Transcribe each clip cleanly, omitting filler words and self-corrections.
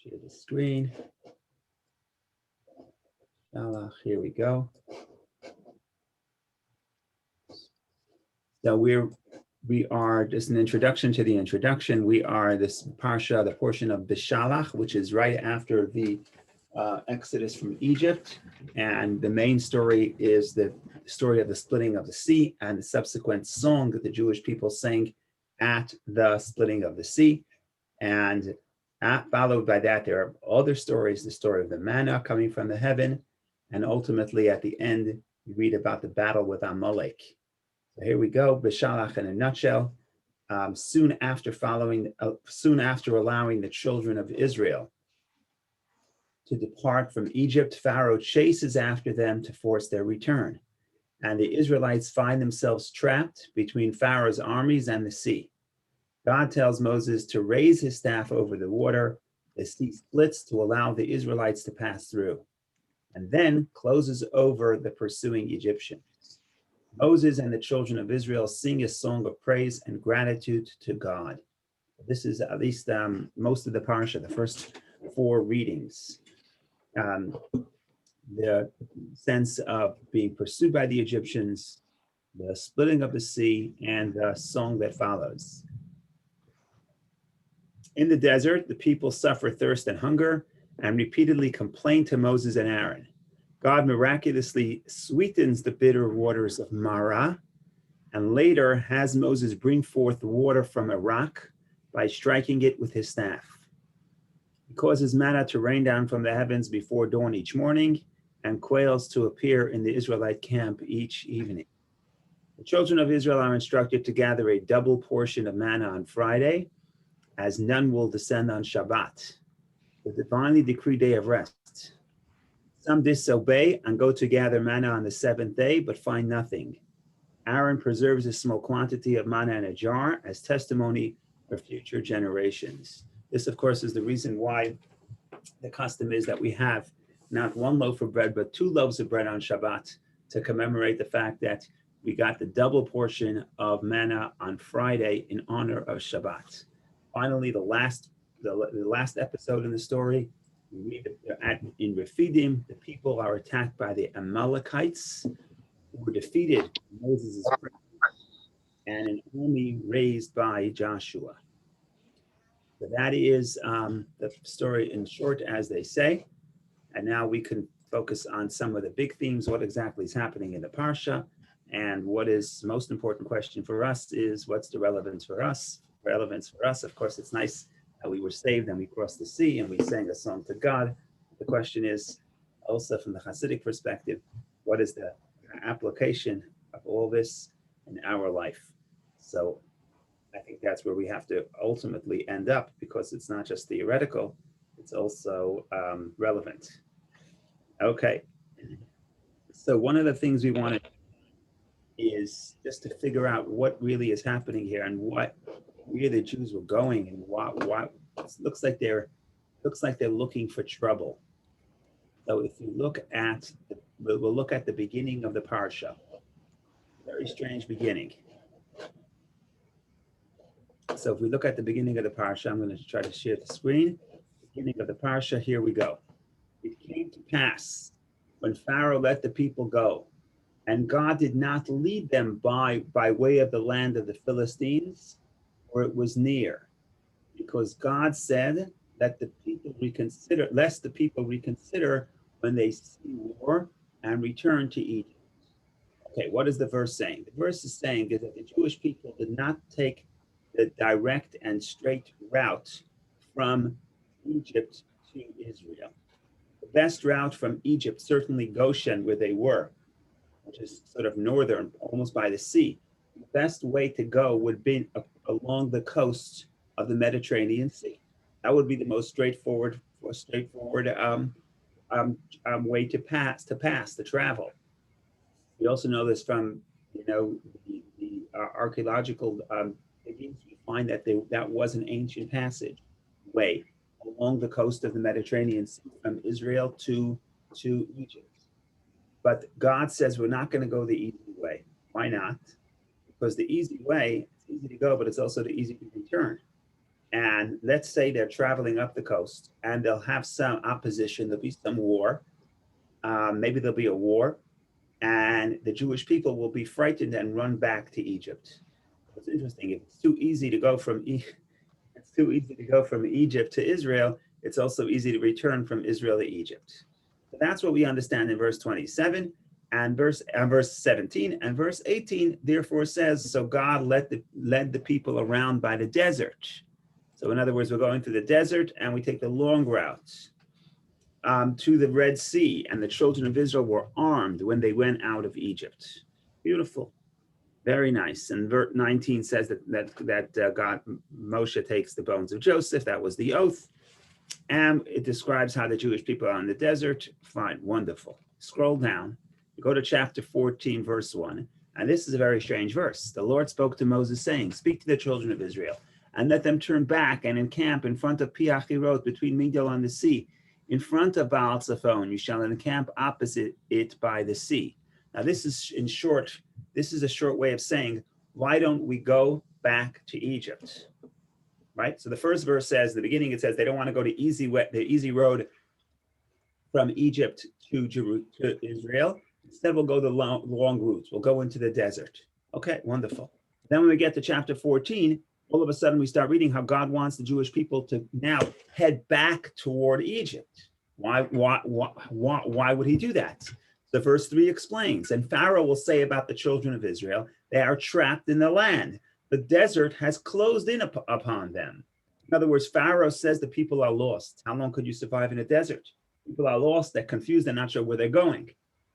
Share the screen. Here we go. So we are just an introduction to the introduction. We are this parsha, the portion of Bishalach, which is right after the Exodus from Egypt, and the main story is the story of the splitting of the sea and the subsequent song that the Jewish people sang at the splitting of the sea. And followed by that, there are other stories, the story of the manna coming from the heaven, and ultimately at the end, we read about the battle with Amalek. So here we go, Bishalach in a nutshell. Soon after allowing the children of Israel to depart from Egypt, Pharaoh chases after them to force their return. And the Israelites find themselves trapped between Pharaoh's armies and the sea. God tells Moses to raise his staff over the water. The sea splits to allow the Israelites to pass through, and then closes over the pursuing Egyptians. Moses and the children of Israel sing a song of praise and gratitude to God. This is at least most of the parsha, the first four readings. The sense of being pursued by the Egyptians, the splitting of the sea, and the song that follows. In the desert, the people suffer thirst and hunger and repeatedly complain to Moses and Aaron. God miraculously sweetens the bitter waters of Marah, and later has Moses bring forth water from a rock by striking it with his staff. He causes manna to rain down from the heavens before dawn each morning, and quails to appear in the Israelite camp each evening. The children of Israel are instructed to gather a double portion of manna on Friday, as none will descend on Shabbat, the divinely decreed day of rest. Some disobey and go to gather manna on the seventh day, but find nothing. Aaron preserves a small quantity of manna in a jar as testimony for future generations. This, of course, is the reason why the custom is that we have not one loaf of bread, but 2 loaves of bread on Shabbat, to commemorate the fact that we got the double portion of manna on Friday in honor of Shabbat. Finally, the last episode in the story, we read in Rephidim, the people are attacked by the Amalekites, who were defeated in Moses' prayer, and an army raised by Joshua. So that is the story in short, as they say. And now we can focus on some of the big themes, what exactly is happening in the Parsha, and what is the most important question for us is, what's the relevance for us? Of course, it's nice that we were saved and we crossed the sea and we sang a song to God. The question is also from the Hasidic perspective, what is the application of all this in our life? So I think that's where we have to ultimately end up, because it's not just theoretical, it's also relevant. Okay, so one of the things we want to is just to figure out what really is happening here and where the Jews were going, and what it looks like they're looking for trouble. So if you look at we'll look at the beginning of the parsha. Very strange beginning. So if we look at the beginning of the parsha, I'm going to try to share the screen. Beginning of the parsha, here we go. It came to pass when Pharaoh let the people go, and God did not lead them by way of the land of the Philistines, for it was near, because God said that lest the people reconsider when they see war and return to Egypt. Okay, what is the verse saying? The verse is saying that the Jewish people did not take the direct and straight route from Egypt to Israel. The best route from Egypt, certainly Goshen, where they were, which is sort of northern, almost by the sea. The best way to go would be along the coast of the Mediterranean Sea. That would be the most straightforward way to travel. We also know this from, the archaeological diggings. We find that that was an ancient passage way along the coast of the Mediterranean Sea from Israel to Egypt. But God says we're not going to go the easy way. Why not? Because the easy way, it's easy to go, but it's also the easy to return. And let's say they're traveling up the coast and they'll have some opposition, there'll be some war. Maybe there'll be a war, and the Jewish people will be frightened and run back to Egypt. It's interesting. If it's too easy to go from it's too easy to go from Egypt to Israel, it's also easy to return from Israel to Egypt. So that's what we understand in verse 27 and verse 17, and verse 18 therefore says, so God led the people around by the desert. So in other words, we're going through the desert and we take the long route to the Red Sea, and the children of Israel were armed when they went out of Egypt. Beautiful. Very nice. And verse 19 says that God, Moshe takes the bones of Joseph. That was the oath. And it describes how the Jewish people are in the desert. Fine, wonderful. Scroll down. Go to chapter 14, verse 1. And this is a very strange verse. The Lord spoke to Moses, saying, speak to the children of Israel, and let them turn back and encamp in front of Pi-Hahirot, between Migdol and the sea, in front of Baal Zephon. You shall encamp opposite it by the sea. Now, this is in short. This is a short way of saying, why don't we go back to Egypt? Right? So the first verse says, the beginning, it says they don't want to go to the easy road from Egypt to Israel. Instead, we'll go the long routes. We'll go into the desert. Okay, wonderful. Then when we get to chapter 14, all of a sudden we start reading how God wants the Jewish people to now head back toward Egypt. Why would he do that? The verse 3 explains, and Pharaoh will say about the children of Israel, they are trapped in the land. The desert has closed in upon them. In other words, Pharaoh says the people are lost. How long could you survive in a desert? People are lost, they're confused, they're not sure where they're going.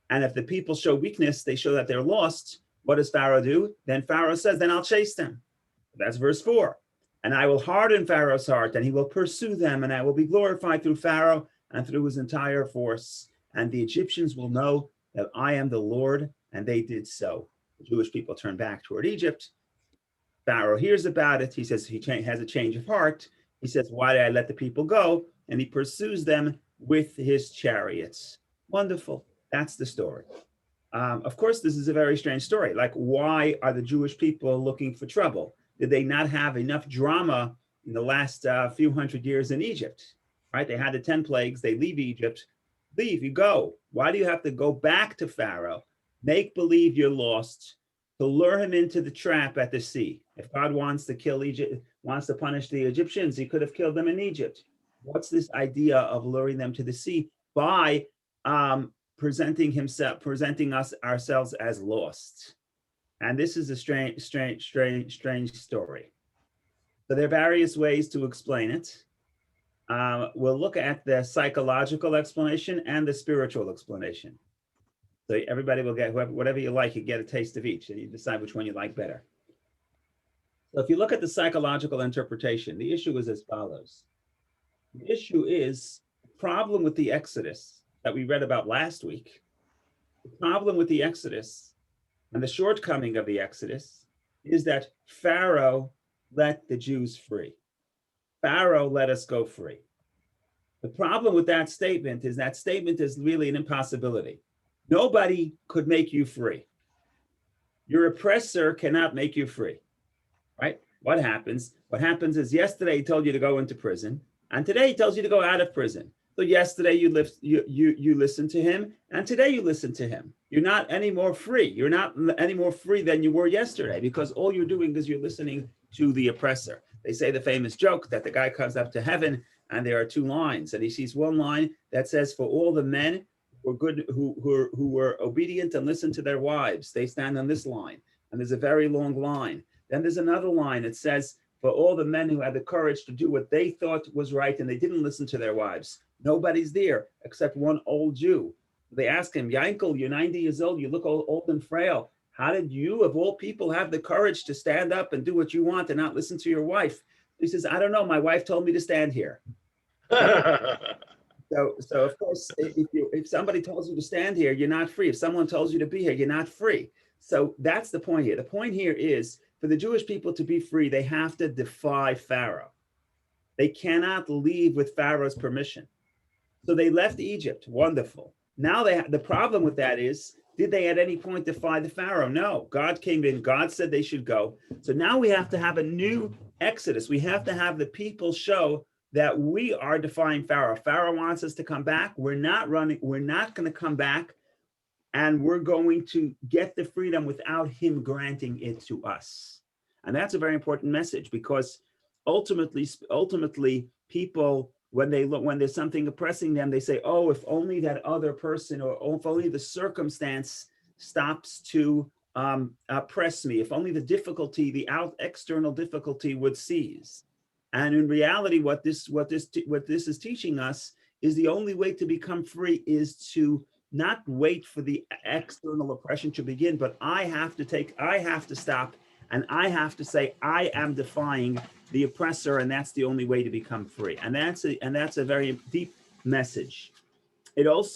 And if the people show weakness, they show that they're lost. What does Pharaoh do? Then Pharaoh says, then I'll chase them. That's verse 4. And I will harden Pharaoh's heart, and he will pursue them, and I will be glorified through Pharaoh and through his entire force. And the Egyptians will know that I am the Lord, and they did so. The Jewish people turn back toward Egypt. Pharaoh hears about it. He says he has a change of heart. He says, why did I let the people go? And he pursues them with his chariots. Wonderful. That's the story. Of course, this is a very strange story. Like, why are the Jewish people looking for trouble? Did they not have enough drama in the last few hundred years in Egypt? Right? They had the 10 plagues. They leave Egypt. Leave, you go. Why do you have to go back to Pharaoh? Make believe you're lost, to lure him into the trap at the sea. If God wants to kill Egypt, wants to punish the Egyptians, he could have killed them in Egypt. What's this idea of luring them to the sea by presenting us ourselves as lost? And this is a strange story. So there are various ways to explain it. We'll look at the psychological explanation and the spiritual explanation. So everybody will get whatever you like, you get a taste of each, and you decide which one you like better. So if you look at the psychological interpretation, the issue is as follows. The issue is the problem with the Exodus that we read about last week. The problem with the Exodus and the shortcoming of the Exodus is that Pharaoh let the Jews free. Pharaoh let us go free. The problem with that statement is really an impossibility. Nobody could make you free. Your oppressor cannot make you free, right? What happens? What happens is yesterday he told you to go into prison, and today he tells you to go out of prison. So yesterday you listened to him, and today you listen to him. You're not any more free. You're not any more free than you were yesterday, because all you're doing is you're listening to the oppressor. They say the famous joke that the guy comes up to heaven, and there are two lines, and he sees one line that says, for all the men who were obedient and listened to their wives, they stand on this line. And there's a very long line. Then there's another line that says, for all the men who had the courage to do what they thought was right and they didn't listen to their wives. Nobody's there except one old Jew. They ask him, Yankel, you're 90 years old, you look old and frail. How did you, of all people, have the courage to stand up and do what you want and not listen to your wife? He says, I don't know, my wife told me to stand here. So of course, if somebody tells you to stand here, you're not free. If someone tells you to be here, you're not free. So that's the point here. The point here is, for the Jewish people to be free, they have to defy Pharaoh. They cannot leave with Pharaoh's permission. So they left Egypt. Wonderful. Now the problem with that is Did they at any point defy the Pharaoh? No. God came in. God said they should go. So now we have to have a new exodus. We have to have the people show that we are defying Pharaoh. Pharaoh wants us to come back. We're not running. We're not going to come back. And we're going to get the freedom without him granting it to us. And that's a very important message, because ultimately people, when there's something oppressing them, they say, oh, if only that other person, or if only the circumstance stops to oppress me, if only the difficulty, the external difficulty would cease. And in reality, what this is teaching us is the only way to become free is to not wait for the external oppression to begin, but I have to stop, and I have to say, I am defying the oppressor, and that's the only way to become free. And that's a very deep message. That's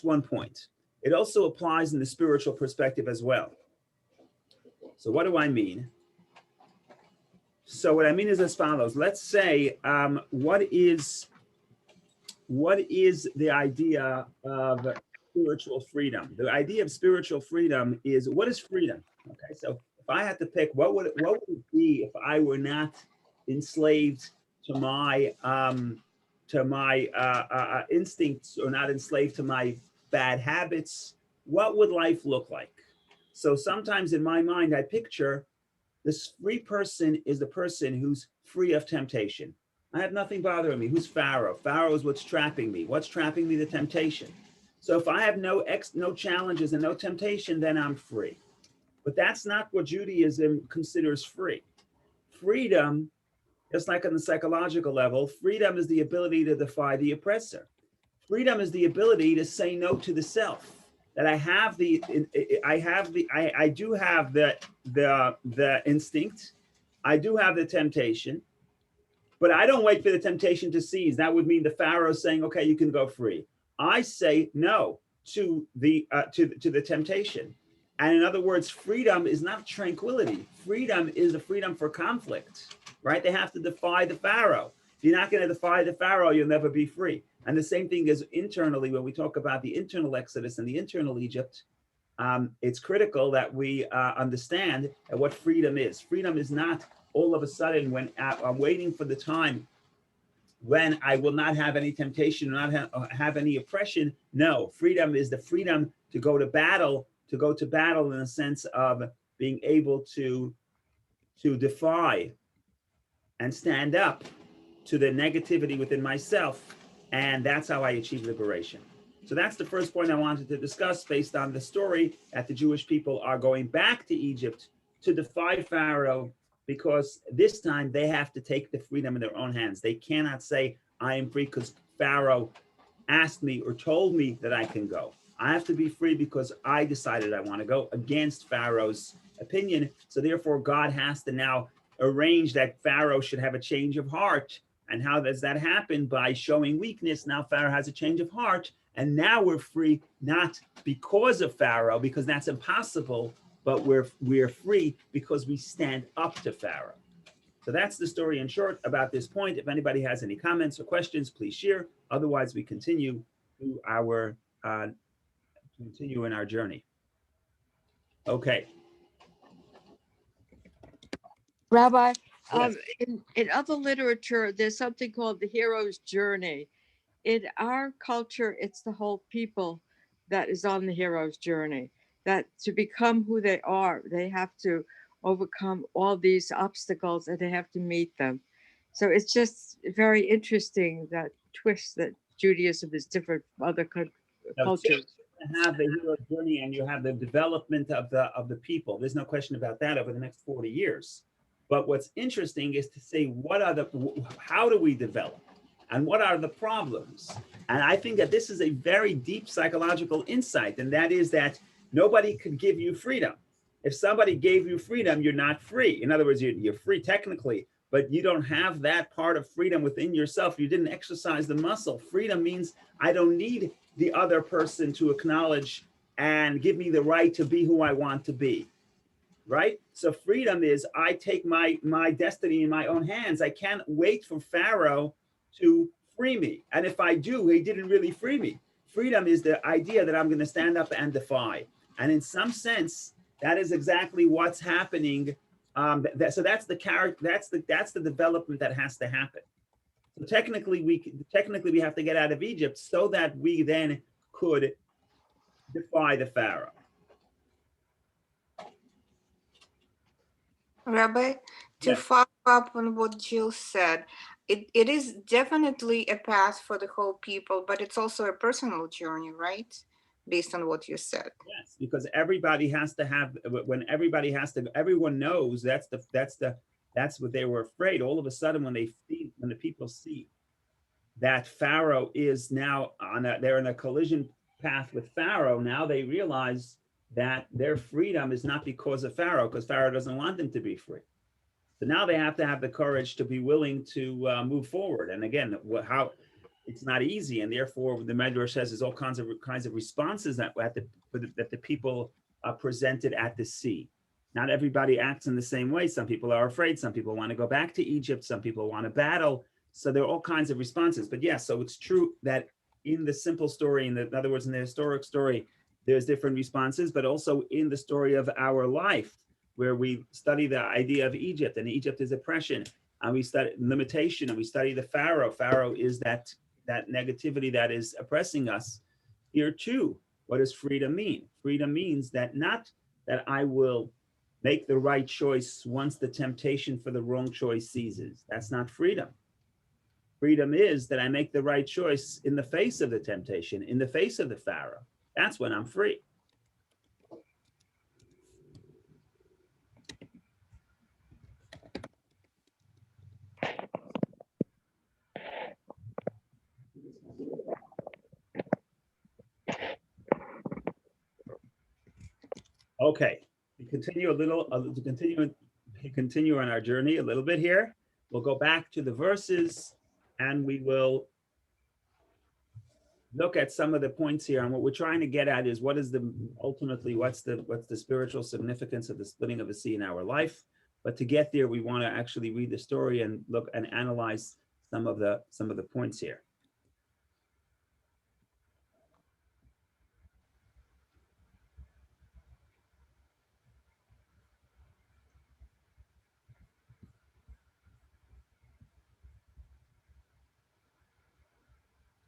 one point. It also applies in the spiritual perspective as well. So what do I mean? So what I mean is as follows. Let's say, what is the idea of spiritual freedom? The idea of spiritual freedom is, what is freedom? Okay, so if I had to pick, what would it be if I were not enslaved to my instincts, or not enslaved to my bad habits? What would life look like? So sometimes in my mind, I picture this free person is the person who's free of temptation. I have nothing bothering me. Who's Pharaoh? Pharaoh is what's trapping me. What's trapping me? The temptation. So if I have no challenges and no temptation, then I'm free. But that's not what Judaism considers free. Freedom, just like on the psychological level, freedom is the ability to defy the oppressor. Freedom is the ability to say no to the self. That I do have the instinct. I do have the temptation. But I don't wait for the temptation to cease. That would mean the Pharaoh saying, okay, you can go free. I say no to the temptation. And in other words, freedom is not tranquility. Freedom is a freedom for conflict, right? They have to defy the Pharaoh. If you're not going to defy the Pharaoh, you'll never be free. And the same thing is internally, when we talk about the internal Exodus and the internal Egypt, it's critical that we understand what freedom is. Freedom is not all of a sudden when I'm waiting for the time when I will not have any temptation, not have any oppression. No, freedom is the freedom to go to battle in the sense of being able to defy and stand up to the negativity within myself. And that's how I achieve liberation. So that's the first point I wanted to discuss, based on the story that the Jewish people are going back to Egypt to defy Pharaoh, because this time they have to take the freedom in their own hands. They cannot say, I am free because Pharaoh asked me or told me that I can go. I have to be free because I decided I want to go against Pharaoh's opinion. So therefore, God has to now arrange that Pharaoh should have a change of heart. And how does that happen? By showing weakness. Now Pharaoh has a change of heart. And now we're free, not because of Pharaoh, because that's impossible, but we're free because we stand up to Pharaoh. So that's the story in short about this point. If anybody has any comments or questions, please share. Otherwise, we continue in our journey. Okay. Rabbi, Yes. in other literature, there's something called the hero's journey. In our culture, it's the whole people that is on the hero's journey, that to become who they are, they have to overcome all these obstacles and they have to meet them. So it's just very interesting, that twist that Judaism is different from other cultures. You have the hero journey and you have the development of the people. There's no question about that over the next 40 years. But what's interesting is to say, how do we develop? And what are the problems? And I think that this is a very deep psychological insight, and that is that nobody could give you freedom. If somebody gave you freedom, you're not free. In other words, you're free technically, but you don't have that part of freedom within yourself. You didn't exercise the muscle. Freedom means I don't need the other person to acknowledge and give me the right to be who I want to be. Right? So freedom is I take my destiny in my own hands. I can't wait for Pharaoh to free me. And if I do, he didn't really free me. freedom is the idea that I'm going to stand up and defy. And in some sense, that is exactly what's happening. So that's the character. That's the development that has to happen. So technically, we have to get out of Egypt so that we then could defy the Pharaoh. Rabbi, to Yes. follow up on what Jill said, it is definitely a path for the whole people, but it's also a personal journey, right? Based on what you said. Yes, because everybody has to have, when everybody has to, everyone knows that's what they were afraid. All of a sudden, when the people see that Pharaoh is now they're in a collision path with Pharaoh, now they realize that their freedom is not because of Pharaoh, because Pharaoh doesn't want them to be free. So now they have to have the courage to be willing to move forward. And again, how it's not easy, and therefore the Medrash says there's all kinds of responses that the people presented at the sea. Not everybody acts in the same way. Some people are afraid. Some people want to go back to Egypt. Some people want to battle. So there are all kinds of responses. But yes, so it's true that in the simple story, in other words, in the historic story, there's different responses, but also in the story of our life, where we study the idea of Egypt, and Egypt is oppression, and we study limitation, and we study the Pharaoh. Pharaoh is that negativity that is oppressing us. Here too, what does freedom mean? Freedom means that not that I will make the right choice once the temptation for the wrong choice ceases. That's not freedom. Freedom is that I make the right choice in the face of the temptation, in the face of the Pharaoh. That's when I'm free. Okay, we continue continue on our journey a little bit here. We'll go back to the verses and we will look at some of the points here. And what we're trying to get at is what's the spiritual significance of the splitting of the sea in our life. But to get there, we want to actually read the story and look and analyze some of the points here.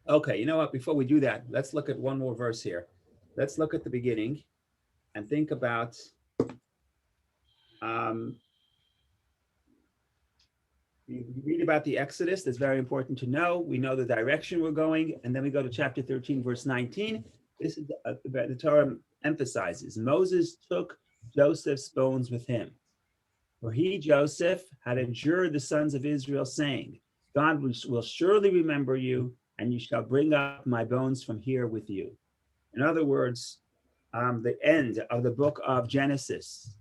Okay, you know what? Before we do that, let's look at one more verse here. Let's look at the beginning and think about we read about the Exodus. That's very important to know. We know the direction we're going, and then we go to chapter 13, verse 19. This is the Torah emphasizes Moses took Joseph's bones with him, for he, Joseph, had adjured the sons of Israel, saying, God will surely remember you, and you shall bring up my bones from here with you. In other words, the end of the book of Genesis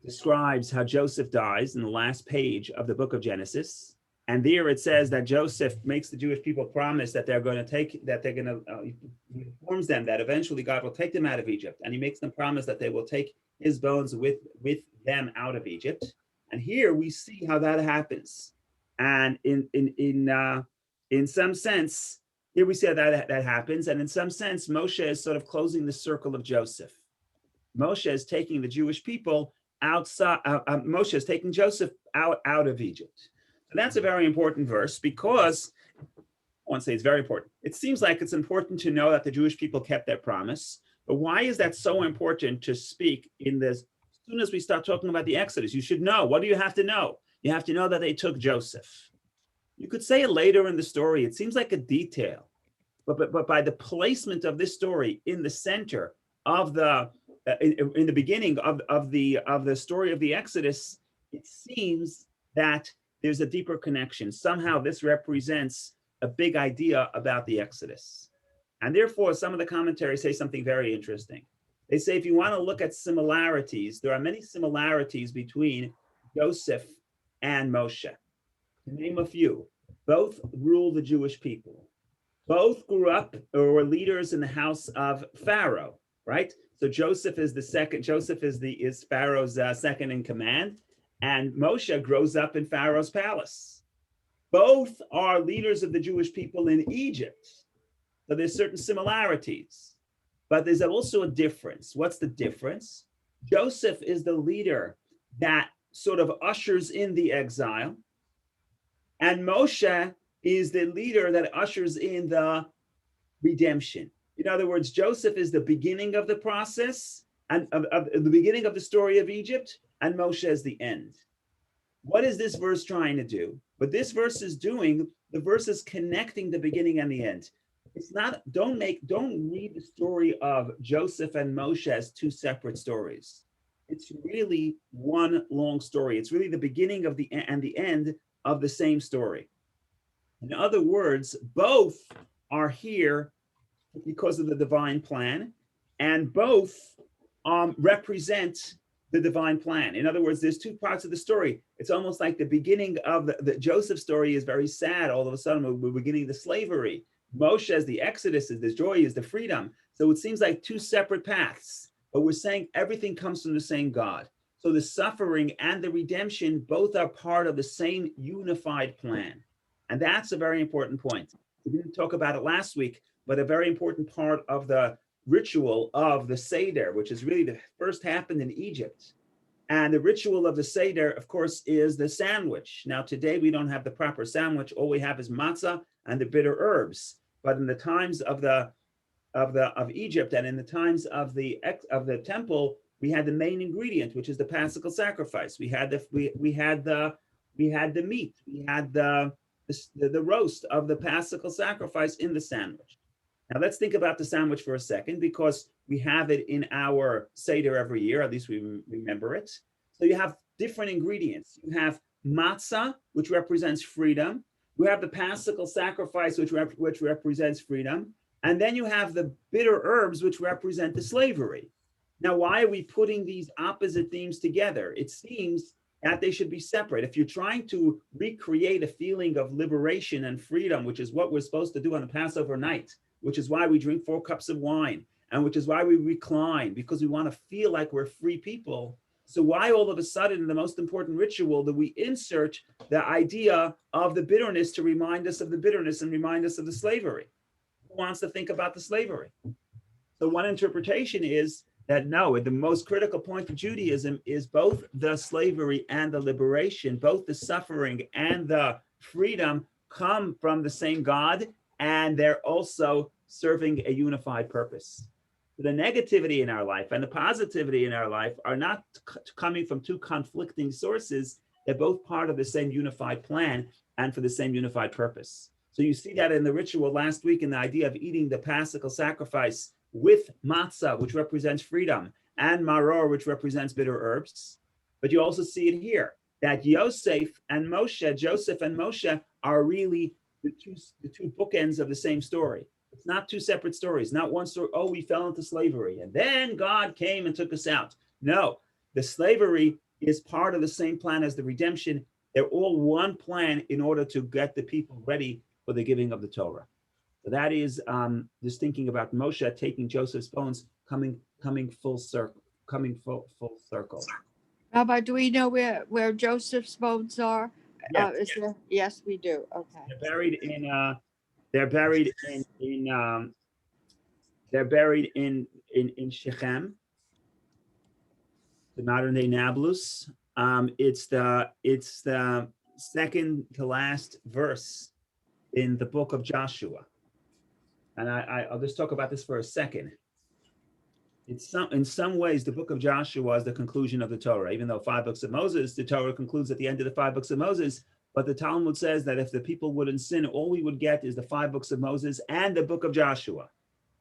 describes how Joseph dies in the last page of the book of Genesis. And there it says that Joseph makes the Jewish people promise that he informs them that eventually God will take them out of Egypt. And he makes them promise that they will take his bones with them out of Egypt. And here we see how that happens. And in some sense, here we see how that happens. And in some sense, Moshe is sort of closing the circle of Joseph. Moshe is taking the Jewish people outside. Moshe is taking Joseph out of Egypt. So that's a very important verse because, I want to say it's very important. It seems like it's important to know that the Jewish people kept their promise. But why is that so important to speak in this? As soon as we start talking about the Exodus, you should know. What do you have to know? You have to know that they took Joseph. You could say it later in the story. It seems like a detail, but by the placement of this story in the center of the in the beginning of the story of the Exodus, it seems that there's a deeper connection. Somehow this represents a big idea about the Exodus. And therefore, some of the commentaries say something very interesting. They say if you want to look at similarities, there are many similarities between Joseph and Moshe. To name a few, both ruled the Jewish people. Both grew up or were leaders in the house of Pharaoh, right? So Joseph is is Pharaoh's second in command, and Moshe grows up in Pharaoh's palace. Both are leaders of the Jewish people in Egypt. So there's certain similarities, but there's also a difference. What's the difference? Joseph is the leader that sort of ushers in the exile, and Moshe is the leader that ushers in the redemption. In other words, Joseph is the beginning of the process and of the beginning of the story of Egypt, and Moshe is the end. What is this verse trying to do? What this verse is doing, the verse is connecting the beginning and the end. It's not, don't read the story of Joseph and Moshe as two separate stories. It's really one long story. It's really the beginning of the and the end of the same story. In other words, both are here because of the divine plan, and both represent the divine plan. In other words, there's two parts of the story. It's almost like the beginning of the Joseph story is very sad. All of a sudden, we're beginning the slavery. Moshe as the Exodus, is the joy, is the freedom. So it seems like two separate paths, but we're saying everything comes from the same God. So the suffering and the redemption both are part of the same unified plan. And that's a very important point. We didn't talk about it last week, but a very important part of the ritual of the Seder, which is really the first happened in Egypt. And the ritual of the Seder, of course, is the sandwich. Now, today we don't have the proper sandwich. All we have is matzah and the bitter herbs. But in the times of Egypt and in the times of the temple, we had the main ingredient, which is the Paschal sacrifice. We had the meat. We had the roast of the Paschal sacrifice in the sandwich. Now let's think about the sandwich for a second, because we have it in our Seder every year. At least we remember it. So you have different ingredients. You have matzah, which represents freedom. You have the Paschal sacrifice, which represents freedom. And then you have the bitter herbs, which represent the slavery. Now, why are we putting these opposite themes together? It seems that they should be separate. If you're trying to recreate a feeling of liberation and freedom, which is what we're supposed to do on the Passover night, which is why we drink 4 cups of wine, and which is why we recline, because we want to feel like we're free people. So why all of a sudden in the most important ritual do we insert the idea of the bitterness to remind us of the bitterness and remind us of the slavery? Who wants to think about the slavery? So one interpretation is that no, the most critical point of Judaism is both the slavery and the liberation, both the suffering and the freedom come from the same God, and they're also serving a unified purpose. The negativity in our life and the positivity in our life are not coming from two conflicting sources. They're both part of the same unified plan and for the same unified purpose. So you see that in the ritual last week in the idea of eating the Paschal sacrifice with matzah, which represents freedom, and maror, which represents bitter herbs. But you also see it here, that Joseph and Moshe are really the two bookends of the same story. It's not two separate stories, not one story, oh, we fell into slavery, and then God came and took us out. No, the slavery is part of the same plan as the redemption. They're all one plan in order to get the people ready for the giving of the Torah. So that is just thinking about Moshe taking Joseph's bones, coming full circle, full circle. Rabbi, do we know where Joseph's bones are? Yes, Yes, we do. Okay. They're buried in Shechem, the modern day Nablus. It's the second to last verse in the book of Joshua. And I'll just talk about this for a second. In some ways, the book of Joshua is the conclusion of the Torah. Even though 5 books of Moses, the Torah concludes at the end of the 5 books of Moses. But the Talmud says that if the people wouldn't sin, all we would get is the 5 books of Moses and the book of Joshua.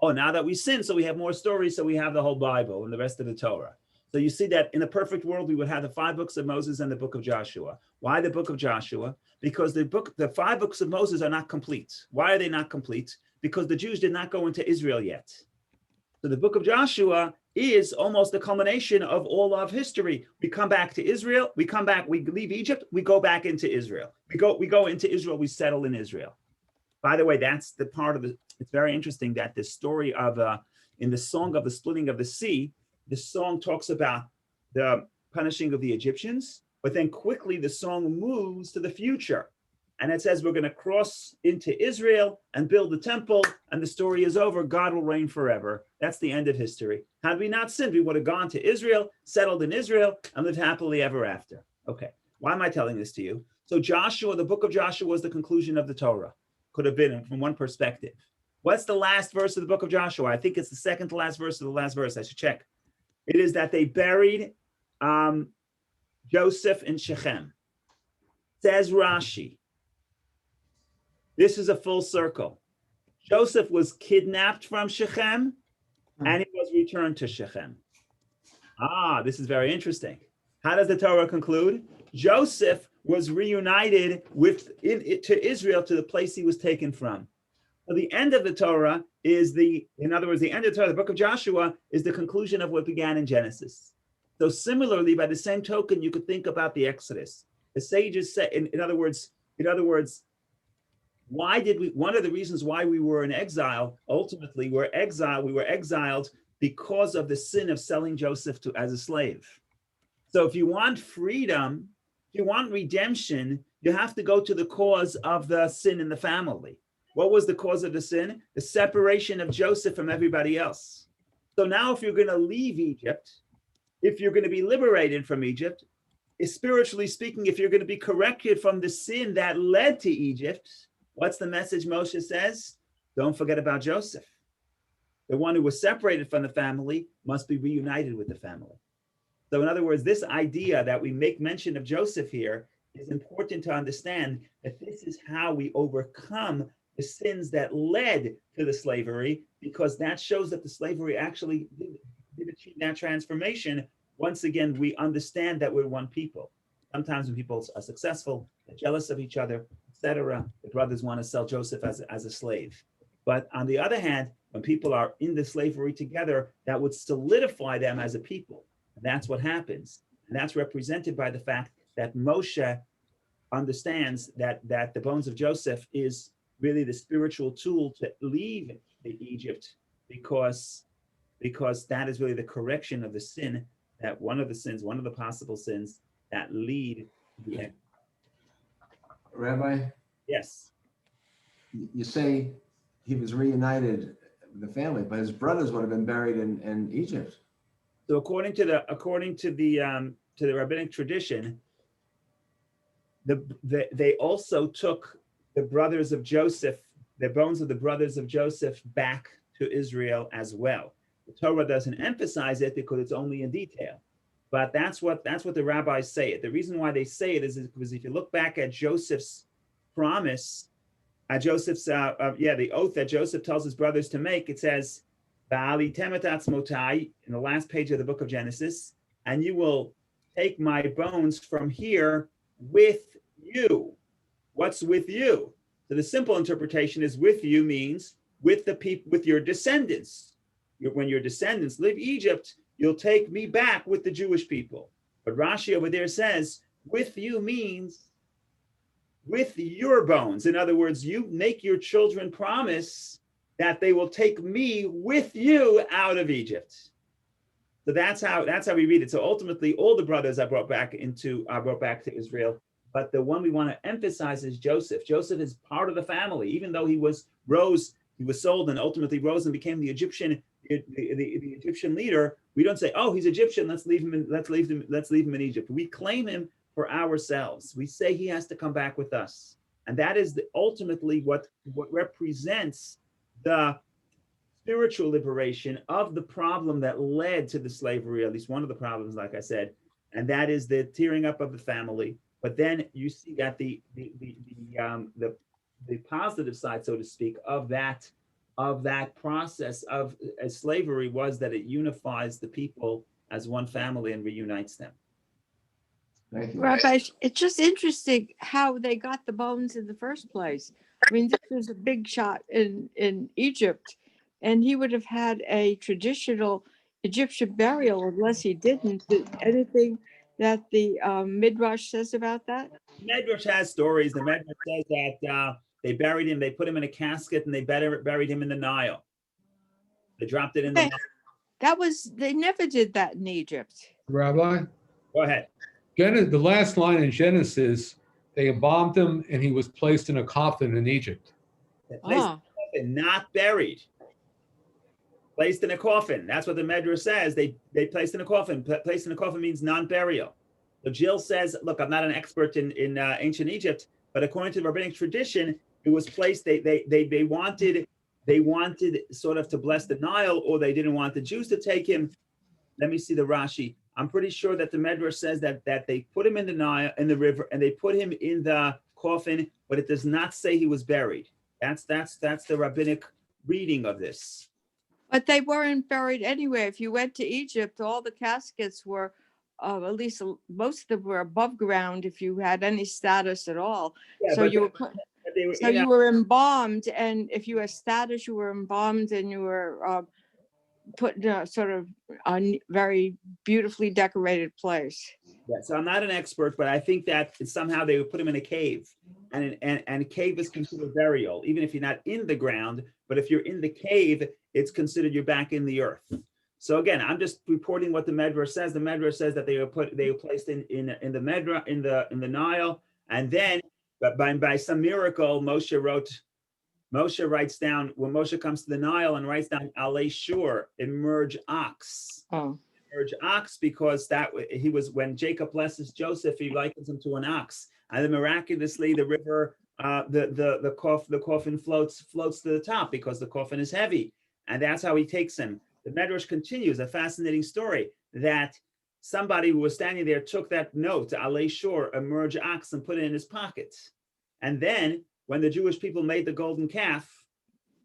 Oh, now that we sin, so we have more stories, so we have the whole Bible and the rest of the Torah. So you see that in a perfect world, we would have the 5 books of Moses and the book of Joshua. Why the book of Joshua? Because the 5 books of Moses are not complete. Why are they not complete? Because the Jews did not go into Israel yet. So the book of Joshua is almost the culmination of all of history. We come back to Israel, we leave Egypt, we go back into Israel. We go into Israel, we settle in Israel. By the way, that's the part of it's very interesting that the story of, in the song of the splitting of the sea, the song talks about the punishing of the Egyptians, but then quickly the song moves to the future. and it says we're going to cross into Israel and build the temple, and the story is over. God will reign forever. That's the end of history. Had we not sinned, we would have gone to Israel, settled in Israel, and lived happily ever after. Okay, why am I telling this to you? So Joshua, the book of Joshua was the conclusion of the Torah. Could have been from one perspective. What's the last verse of the book of Joshua? I think it's the second to last verse of the last verse. I should check. It is that they buried Joseph in Shechem. Says Rashi. This is a full circle. Joseph was kidnapped from Shechem and he was returned to Shechem. This is very interesting. How does the Torah conclude? Joseph was reunited to Israel, to the place he was taken from. So the end of the Torah is in other words, the end of the Torah, the book of Joshua, is the conclusion of what began in Genesis. So similarly, by the same token, you could think about the Exodus. The sages say, in other words, one of the reasons why we were in exile, ultimately we were exiled because of the sin of selling Joseph as a slave. So if you want freedom, if you want redemption, you have to go to the cause of the sin in the family. What was the cause of the sin? The separation of Joseph from everybody else. So now if you're going to leave Egypt, if you're going to be liberated from Egypt, spiritually speaking, if you're going to be corrected from the sin that led to Egypt, what's the message Moshe says? Don't forget about Joseph. The one who was separated from the family must be reunited with the family. So in other words, this idea that we make mention of Joseph here is important to understand that this is how we overcome the sins that led to the slavery, because that shows that the slavery actually did achieve that transformation. Once again, we understand that we're one people. Sometimes when people are successful, they're jealous of each other, etc. The brothers want to sell Joseph as a slave. But on the other hand, when people are in the slavery together, that would solidify them as a people. And that's what happens. And that's represented by the fact that Moshe understands that the bones of Joseph is really the spiritual tool to leave Egypt, because that is really the correction of the sin, that one of the possible sins that lead to the end. Rabbi, Yes. you say he was reunited with the family, but his brothers would have been buried in Egypt. So according to the rabbinic tradition, they also took the brothers of Joseph, the bones of the brothers of Joseph, back to Israel as well. The Torah doesn't emphasize it because it's only in detail, but that's what the rabbis say. The reason why they say it is because if you look back at Joseph's promise, the oath that Joseph tells his brothers to make, it says, in the last page of the book of Genesis, and you will take my bones from here with you. What's with you? So the simple interpretation is with you means with the people, with your descendants. When your descendants leave Egypt, you'll take me back with the Jewish people. But Rashi over there says, with you means with your bones. In other words, you make your children promise that they will take me with you out of Egypt. So that's how we read it. So ultimately, all the brothers are brought back to Israel. But the one we want to emphasize is Joseph. Joseph is part of the family, even though he was sold and ultimately rose and became the Egyptian leader. We don't say, oh, he's Egyptian, let's leave him in Egypt. We claim him for ourselves. We say he has to come back with us. And that is ultimately what represents the spiritual liberation of the problem that led to the slavery, at least one of the problems, like I said, and that is the tearing up of the family. But then you see that the positive side, so to speak, of that process of slavery was that it unifies the people as one family and reunites them. Thank you. Rabbi, it's just interesting how they got the bones in the first place. I mean, this was a big shot in Egypt, and he would have had a traditional Egyptian burial unless he didn't. Anything that the Midrash says about that? Medrash has stories. The Medrash says that they buried him, they put him in a casket, and they buried him in the Nile. They dropped it in the Nile. They never did that in Egypt. Rabbi, Go ahead. the last line in Genesis They embalmed him, and he was placed in a coffin in Egypt. They placed Ah, and not buried. Placed in a coffin. That's what the Medrash says. They placed in a coffin. Placed in a coffin means non-burial. So Jill says, look, I'm not an expert in ancient Egypt, but according to the rabbinic tradition, it was placed. They wanted sort of to bless the Nile, or they didn't want the Jews to take him. Let me see the Rashi. I'm pretty sure that the Medrash says that they put him in the Nile, in the river, and they put him in the coffin, but it does not say he was buried. That's the rabbinic reading of this. but they weren't buried anyway. If you went to Egypt, all the caskets were, at least most of them were above ground if you had any status at all. Yeah, So but you were they were so you were embalmed, and if you had status, you were embalmed, and you were put in a sort of a very beautifully decorated place. Yeah, so I'm not an expert, but I think that somehow they would put him in a cave, and a cave is considered burial, even if you're not in the ground. But if you're in the cave, it's considered you're back in the earth. So again, I'm just reporting what the Medrash says. The Medrash says that they were placed in the Medrash in the Nile, and then, but by some miracle, Moshe writes down, when Moshe comes to the Nile and writes down Alei Shur, emerge ox. Oh, Emerge ox, because he was, when Jacob blesses Joseph, he likens him to an ox. And then miraculously the river, the coffin floats to the top because the coffin is heavy. And that's how he takes him. The Medrash continues, a fascinating story, that somebody who was standing there took that note, Alei Shur, emerge ox, and put it in his pocket. And then when the Jewish people made the golden calf,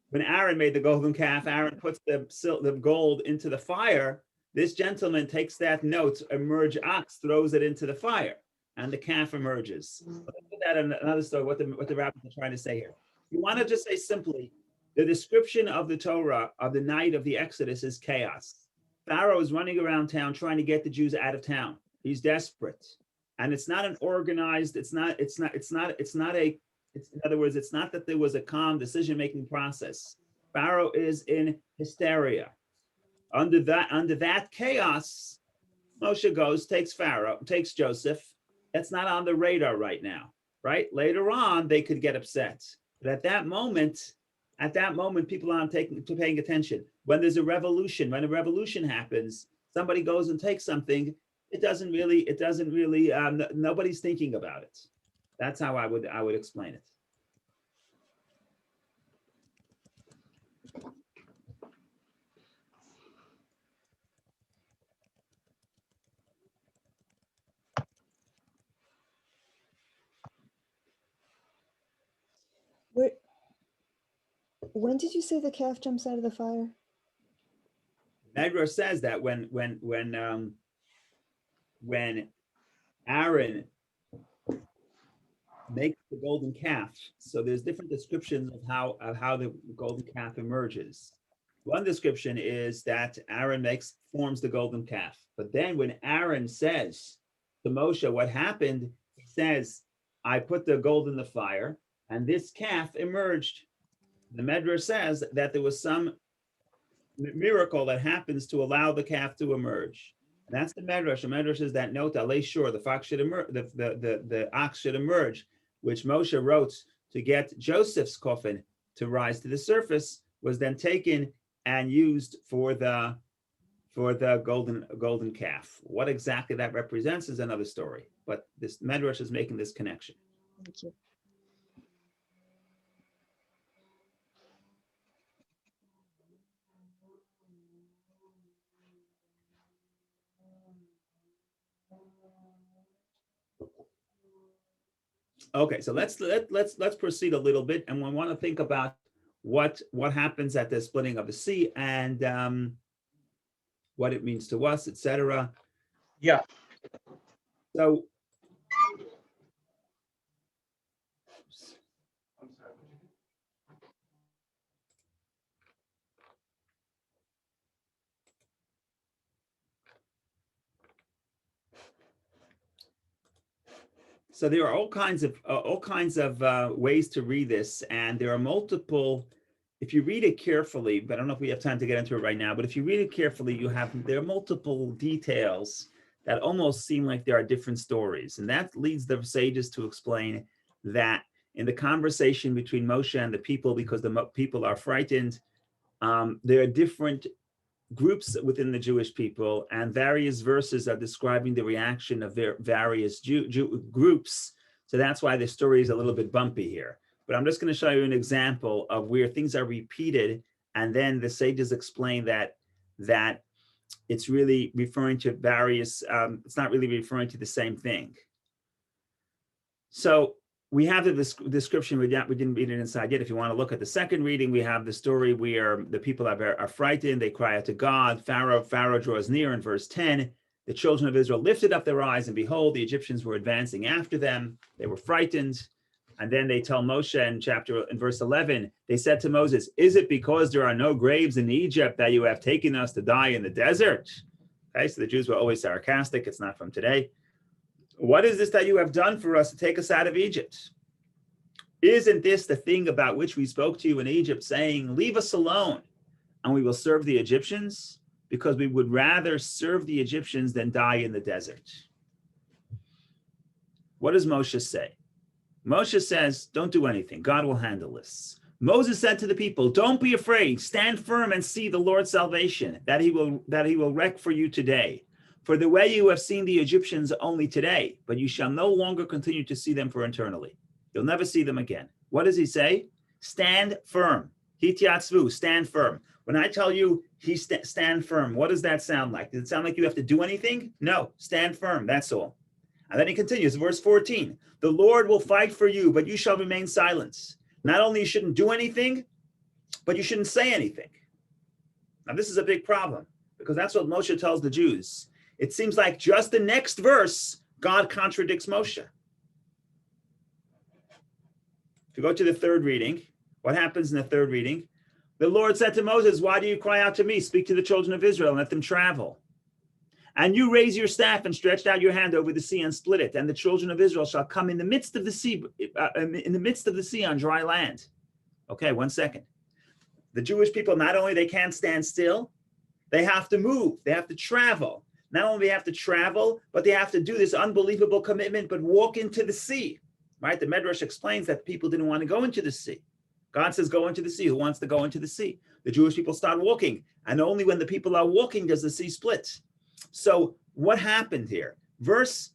when Aaron made the golden calf, Aaron puts the gold into the fire. This gentleman takes that note, emerge ox, throws it into the fire, and the calf emerges. Let's put that in another story, what the rabbis are trying to say here. You want to just say simply, the description of the Torah of the night of the Exodus is chaos. Pharaoh is running around town trying to get the Jews out of town. He's desperate. And it's not an organized, in other words, it's not that there was a calm decision-making process. Pharaoh is in hysteria. Under that chaos, Moshe goes, takes Joseph. That's not on the radar right now, right? Later on, they could get upset. But at that moment, people aren't paying attention. When there's a revolution happens, somebody goes and takes something, it doesn't really, nobody's thinking about it. That's how I would explain it. When did you say the calf jumps out of the fire? Medrash says that when Aaron makes the golden calf, so there's different descriptions of how the golden calf emerges. One description is that Aaron forms the golden calf, but then when Aaron says to Moshe what happened, he says, "I put the gold in the fire, and this calf emerged." The Medrash says that there was some miracle that happens to allow the calf to emerge. And that's the Medrash. The Medrash is that note, Alei Shur, the fox should emerge, the ox should emerge, which Moshe wrote to get Joseph's coffin to rise to the surface, was then taken and used for the golden calf. What exactly that represents is another story. But this Medrash is making this connection. thank you. Okay, so let's proceed a little bit, and we want to think about what happens at the splitting of the sea, and what it means to us, etc. Yeah. So there are all kinds of ways to read this, and there are multiple. If you read it carefully, but I don't know if we have time to get into it right now. But if you read it carefully, there are multiple details that almost seem like there are different stories. And that leads the sages to explain that in the conversation between Moshe and the people, because the people are frightened, there are different groups within the Jewish people, and various verses are describing the reaction of their various groups. So that's why the story is a little bit bumpy here. But I'm just going to show you an example of where things are repeated, and then the sages explain that it's really referring to various, it's not really referring to the same thing. So we have the description, we didn't read it inside yet. If you want to look at the second reading, we have the story where the people are frightened, they cry out to God. Pharaoh draws near in verse 10. The children of Israel lifted up their eyes, and behold, the Egyptians were advancing after them. They were frightened. And then they tell Moshe in verse 11, they said to Moses, is it because there are no graves in Egypt that you have taken us to die in the desert? Okay, so the Jews were always sarcastic. It's not from today. What is this that you have done for us to take us out of Egypt? Isn't this the thing about which we spoke to you in Egypt, saying, leave us alone, and we will serve the Egyptians? Because we would rather serve the Egyptians than die in the desert. What does Moshe say? Moshe says, don't do anything. God will handle this. Moses said to the people, don't be afraid. Stand firm and see the Lord's salvation, that he will wreak for you today. For the way you have seen the Egyptians only today, but you shall no longer continue to see them for eternally. You'll never see them again. What does he say? Stand firm. Hityatzvu, stand firm. When I tell you stand firm, what does that sound like? Does it sound like you have to do anything? No, stand firm, that's all. And then he continues, verse 14, the Lord will fight for you, but you shall remain silent. Not only you shouldn't do anything, but you shouldn't say anything. Now this is a big problem, because that's what Moshe tells the Jews. It seems like just the next verse, God contradicts Moshe. If you go to the third reading, what happens in the third reading? The Lord said to Moses, why do you cry out to me? Speak to the children of Israel and let them travel. And you raise your staff and stretched out your hand over the sea and split it. And the children of Israel shall come in the midst of the sea, on dry land. Okay, 1 second. The Jewish people, not only they can't stand still, they have to move, they have to travel. Not only they have to travel, but they have to do this unbelievable commitment, but walk into the sea, right? The Medrash explains that people didn't want to go into the sea. God says, go into the sea. Who wants to go into the sea? The Jewish people start walking, and only when the people are walking does the sea split. So what happened here? Verse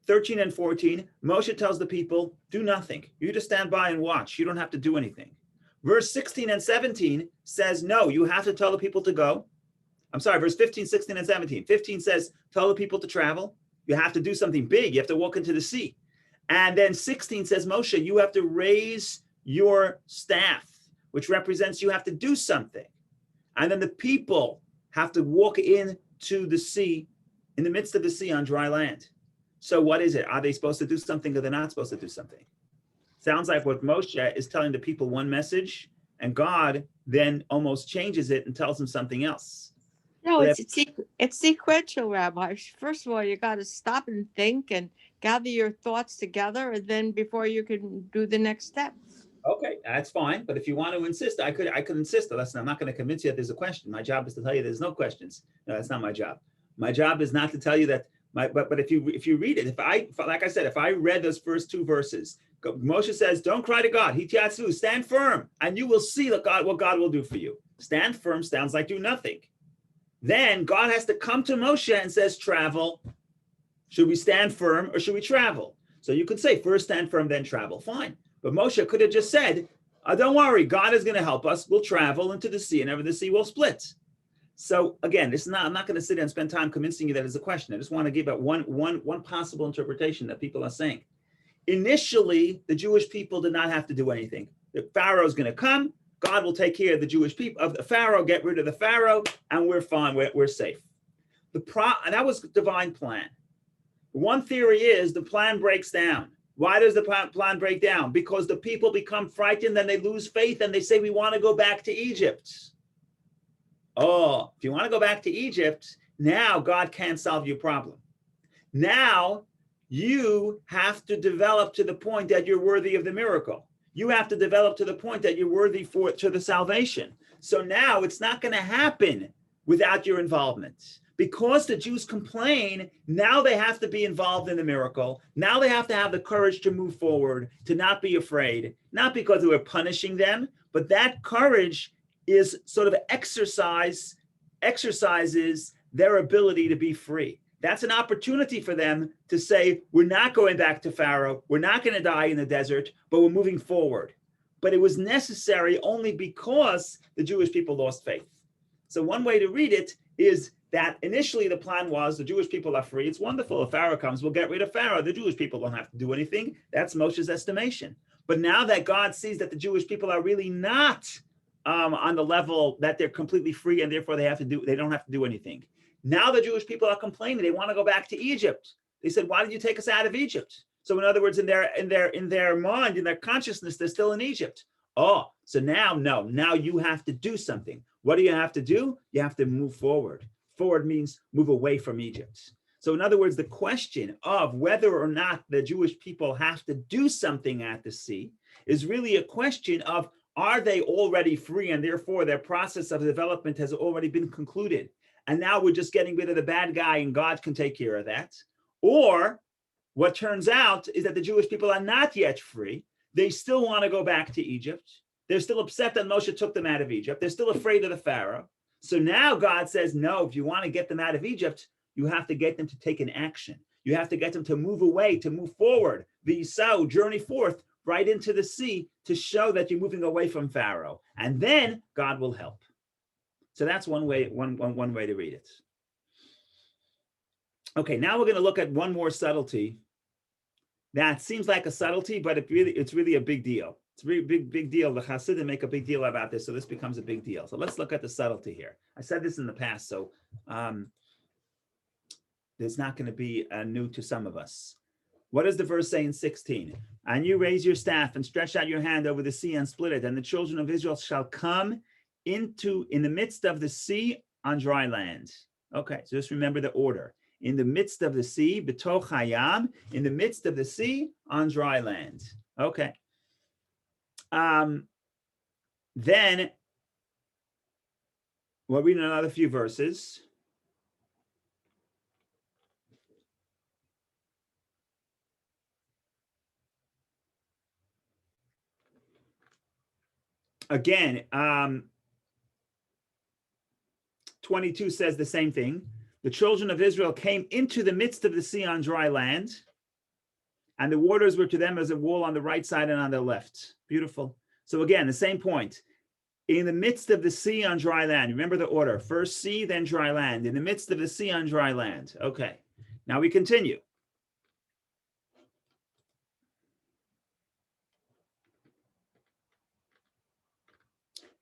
13 and 14, Moshe tells the people, do nothing. You just stand by and watch. You don't have to do anything. Verse 16 and 17 says, no, you have to tell the people to go. I'm sorry, verse 15, 16, and 17. 15 says, tell the people to travel. You have to do something big. You have to walk into the sea. And then 16 says, Moshe, you have to raise your staff, which represents you have to do something. And then the people have to walk into the sea, in the midst of the sea on dry land. So what is it? Are they supposed to do something or they're not supposed to do something? Sounds like what Moshe is telling the people one message, and God then almost changes it and tells them something else. No, it's sequential, Rabbi. First of all, you got to stop and think and gather your thoughts together, and then before you can do the next step. Okay, that's fine. But if you want to insist, I could insist. Listen, I'm not going to convince you that there's a question. My job is to tell you there's no questions. No, that's not my job. My job is not to tell you that. But if you read it, like I said, if I read those first two verses, Moshe says, "Don't cry to God. Hityatzvu, stand firm, and you will see what God will do for you." Stand firm sounds like do nothing. Then God has to come to Moshe and says, travel. Should we stand firm or should we travel? So you could say first stand firm, then travel. Fine. But Moshe could have just said, don't worry, God is going to help us. We'll travel into the sea and ever the sea will split. So again, I'm not going to sit there and spend time convincing you that it's a question. I just want to give out one possible interpretation that people are saying. Initially, the Jewish people did not have to do anything. The Pharaoh is going to come. God will take care of the Jewish people, of the Pharaoh, get rid of the Pharaoh, and we're fine, we're safe. And that was the divine plan. One theory is the plan breaks down. Why does the plan break down? Because the people become frightened, then they lose faith, and they say, we want to go back to Egypt. Oh, if you want to go back to Egypt, now God can't solve your problem. Now you have to develop to the point that you're worthy of the miracle. You have to develop to the point that you're worthy to the salvation. So now it's not going to happen without your involvement, because the Jews complain, now they have to be involved in the miracle. Now they have to have the courage to move forward, to not be afraid, not because we're punishing them, but that courage is sort of exercises their ability to be free. That's an opportunity for them to say, we're not going back to Pharaoh, we're not going to die in the desert, but we're moving forward. But it was necessary only because the Jewish people lost faith. So one way to read it is that initially the plan was the Jewish people are free. It's wonderful. If Pharaoh comes, we'll get rid of Pharaoh. The Jewish people don't have to do anything. That's Moshe's estimation. But now that God sees that the Jewish people are really not on the level that they're completely free and therefore they don't have to do anything. Now the Jewish people are complaining. They want to go back to Egypt. They said, why did you take us out of Egypt? So in other words, in their mind, in their consciousness, they're still in Egypt. Oh, so now you have to do something. What do you have to do? You have to move forward. Forward means move away from Egypt. So in other words, the question of whether or not the Jewish people have to do something at the sea is really a question of, are they already free and therefore their process of development has already been concluded? And now we're just getting rid of the bad guy and God can take care of that. Or what turns out is that the Jewish people are not yet free. They still want to go back to Egypt. They're still upset that Moshe took them out of Egypt. They're still afraid of the Pharaoh. So now God says, no, if you want to get them out of Egypt, you have to get them to take an action. You have to get them to move away, to move forward. V'yisau, journey forth right into the sea to show that you're moving away from Pharaoh. And then God will help. So that's one way to read it. Okay, now we're going to look at one more subtlety that seems like a subtlety, but it's really a big deal. It's a really big deal. The Hasidim make a big deal about this, so this becomes a big deal. So let's look at the subtlety here. I said this in the past, so it's not going to be new to some of us. What does the verse say in 16? And you raise your staff and stretch out your hand over the sea and split it, and the children of Israel shall come in the midst of the sea on dry land. Okay, so just remember the order. In the midst of the sea, betoch hayam, in the midst of the sea on dry land. Okay. Then we'll read another few verses. Again, 22 says the same thing. The children of Israel came into the midst of the sea on dry land, and the waters were to them as a wall on the right side and on the left. Beautiful. So again, the same point. In the midst of the sea on dry land. Remember the order. First sea, then dry land. In the midst of the sea on dry land. Okay. Now we continue.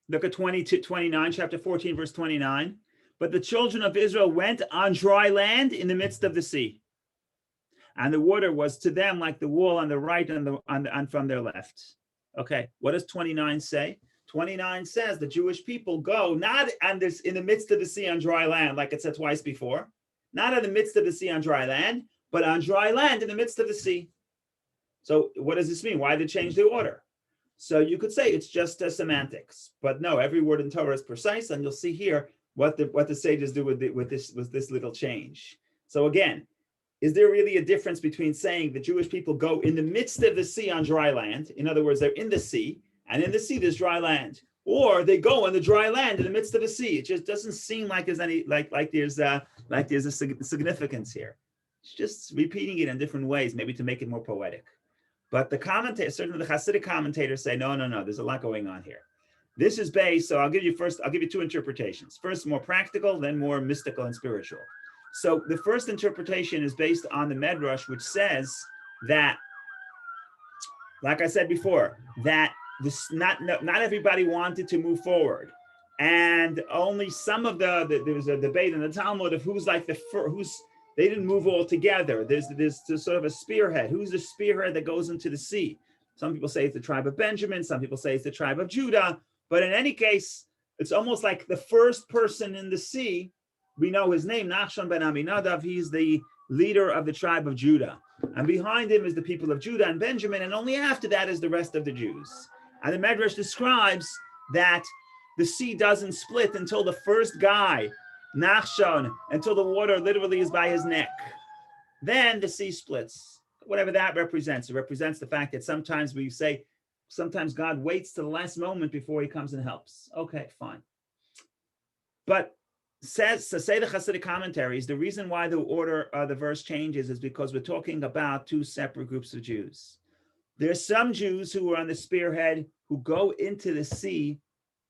Look at 29, chapter 14, verse 29. But the children of Israel went on dry land in the midst of the sea. And the water was to them like the wall on the right and from their left. Okay, what does 29 say? 29 says the Jewish people go not in the midst of the sea on dry land, like it said twice before, not in the midst of the sea on dry land, but on dry land in the midst of the sea. So what does this mean? Why did it change the order? So you could say it's just semantics, but no, every word in Torah is precise, and you'll see here what the sages do with this little change. So again, is there really a difference between saying the Jewish people go in the midst of the sea on dry land? In other words, they're in the sea, and in the sea there's dry land, or they go on the dry land in the midst of the sea? It just doesn't seem like there's any there's a significance here. It's just repeating it in different ways, maybe to make it more poetic. But the commentators, certainly the Hasidic commentators, say no. There's a lot going on here. This is based. So I'll give you two interpretations. First, more practical, then more mystical and spiritual. So the first interpretation is based on the Medrash, which says that, like I said before, that not everybody wanted to move forward, and only some of there was a debate in the Talmud of who's they didn't move all together. There's sort of a spearhead. Who's the spearhead that goes into the sea? Some people say it's the tribe of Benjamin. Some people say it's the tribe of Judah. But in any case, it's almost like the first person in the sea. We know his name, Nachshon ben Aminadav. He's the leader of the tribe of Judah. And behind him is the people of Judah and Benjamin. And only after that is the rest of the Jews. And the Medrash describes that the sea doesn't split until the first guy Nachshon, until the water literally is by his neck. Then the sea splits. Whatever that represents. It represents the fact that sometimes we say, sometimes God waits to the last moment before he comes and helps. Okay, fine. But say the Hasidic commentaries, the reason why the order of the verse changes is because we're talking about two separate groups of Jews. There's some Jews who are on the spearhead who go into the sea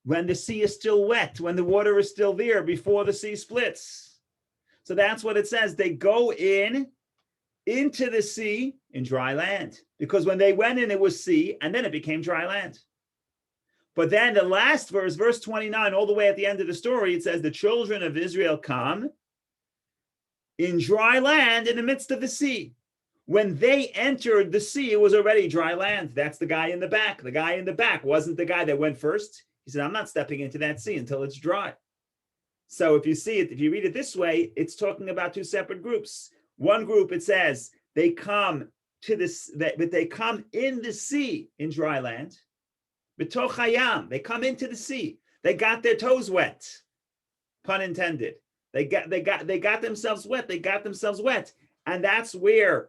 when the sea is still wet, when the water is still there before the sea splits. So that's what it says. They go into the sea in dry land, because when they went in, it was sea, and then it became dry land. But then the last verse, verse 29, all the way at the end of the story, it says the children of Israel come in dry land in the midst of the sea. When they entered the sea, it was already dry land. That's the guy in the back. The guy in the back wasn't the guy that went first. He said, I'm not stepping into that sea until it's dry. So if you see it, if you read it this way, it's talking about two separate groups. One group, it says, they come to this, but they come in the sea in dry land. B'toch hayam, they come into the sea. They got their toes wet, pun intended. They got themselves wet. They got themselves wet, and that's where,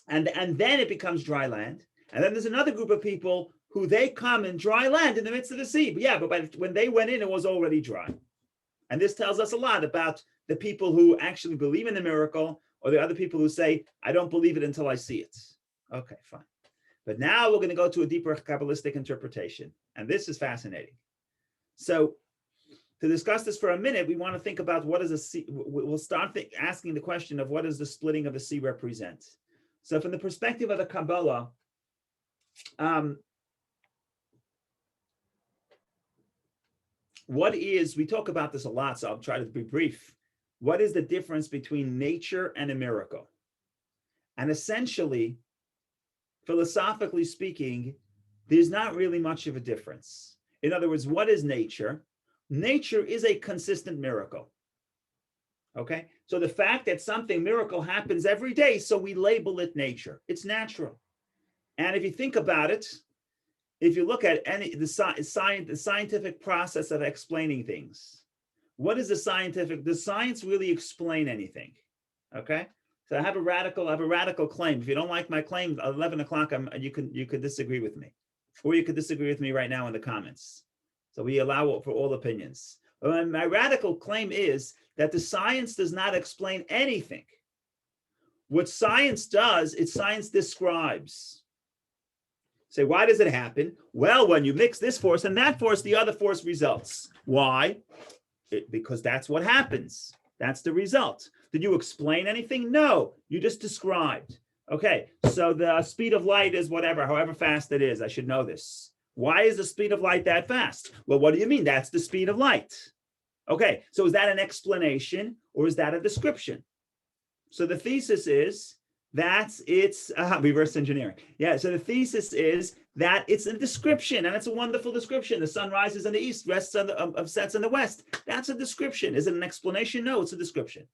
and then it becomes dry land. And then there's another group of people who they come in dry land in the midst of the sea. But yeah, but when they went in, it was already dry. And this tells us a lot about the people who actually believe in the miracle, or the other people who say, I don't believe it until I see it. Okay, fine. But now we're going to go to a deeper Kabbalistic interpretation. And this is fascinating. So to discuss this for a minute, we want to think about what is a sea. We'll start asking the question of what does the splitting of the sea represent? So from the perspective of the Kabbalah, we talk about this a lot, so I'll try to be brief. What is the difference between nature and a miracle? And essentially, philosophically speaking, there's not really much of a difference. In other words, what is nature? Nature is a consistent miracle. Okay? So the fact that something miracle happens every day, so we label it nature. It's natural. And if you think about it, if you look at the scientific process of explaining things, what is does science really explain anything? Okay? So I have a radical claim. If you don't like my claim, at 11 o'clock, you could disagree with me. Or you could disagree with me right now in the comments. So we allow for all opinions. But my radical claim is that the science does not explain anything. What science does is science describes. Say, why does it happen? Well, when you mix this force and that force, the other force results. Why? Because that's what happens. That's the result. Did you explain anything? No, you just described. Okay, so the speed of light is whatever, however fast it is. I should know this. Why is the speed of light that fast? Well, what do you mean? That's the speed of light. Okay, so is that an explanation or is that a description? So the thesis is that it's reverse engineering. Yeah, so the thesis is that it's a description, and it's a wonderful description. The sun rises in the east, sets in the west. That's a description. Is it an explanation? No, it's a description.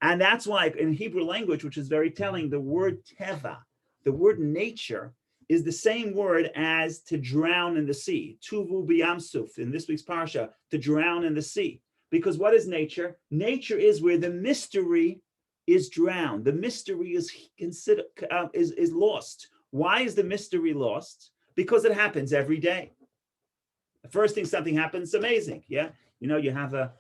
And that's why in Hebrew language, which is very telling, the word teva, the word nature, is the same word as to drown in the sea. Tuvu b'yamsuf, in this week's parsha, to drown in the sea. Because what is nature? Nature is where the mystery is drowned. The mystery is lost. Why is the mystery lost? Because it happens every day. The first thing something happens, amazing. Yeah, you know, you have a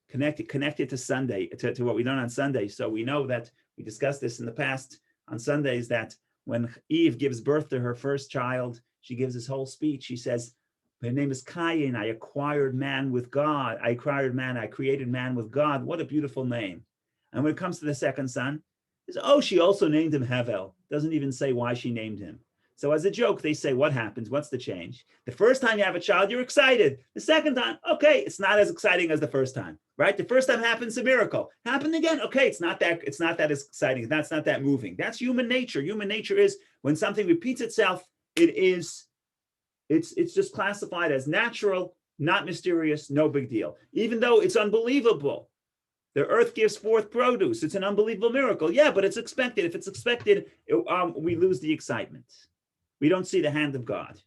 connected to Sunday, to what we learn on Sunday. So we know that we discussed this in the past on Sundays, that when Eve gives birth to her first child, she gives this whole speech. She says, her name is Cain. I acquired man with God. I created man with God. What a beautiful name. And when it comes to the second son, she also named him Hevel. Doesn't even say why she named him. So as a joke, they say, what happens? What's the change? The first time you have a child, you're excited. The second time, okay, it's not as exciting as the first time, right? The first time happens a miracle. Happened again, okay, it's not that as exciting. That's not that moving. That's human nature. Human nature is when something repeats itself, it's just classified as natural, not mysterious, no big deal. Even though it's unbelievable. The earth gives forth produce. It's an unbelievable miracle. Yeah, but it's expected. If it's expected, we lose the excitement. We don't see the hand of God.